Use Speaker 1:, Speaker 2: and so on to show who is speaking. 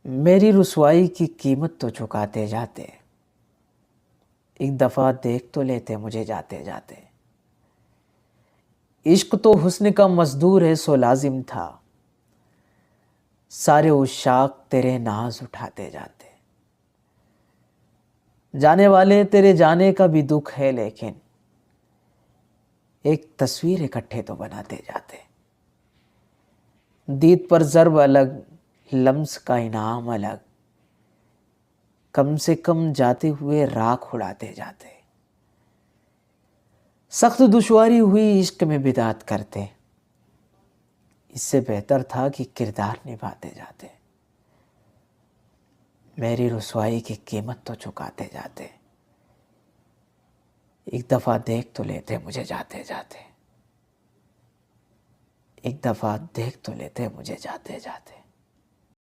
Speaker 1: मेरी रुसवाई की कीमत तो चुकाते जाते, एक दफ़ा देख तो लेते मुझे जाते जाते। इश्क तो हुस्न का मजदूर है सो लाजिम था, सारे उशाक तेरे नाज उठाते जाते। जाने वाले तेरे जाने का भी दुख है, लेकिन एक तस्वीर इकट्ठे तो बनाते जाते। दीद पर ज़र्ब अलग, लम्स का इनाम अलग, कम से कम जाते हुए राख उड़ाते जाते। सख्त दुश्वारी हुई इश्क में बिदात करते, इससे बेहतर था कि किरदार निभाते जाते। मेरी रुसवाई की कीमत तो चुकाते जाते, एक दफ़ा देख तो लेते मुझे जाते जाते। एक दफ़ा देख तो लेते मुझे जाते जाते।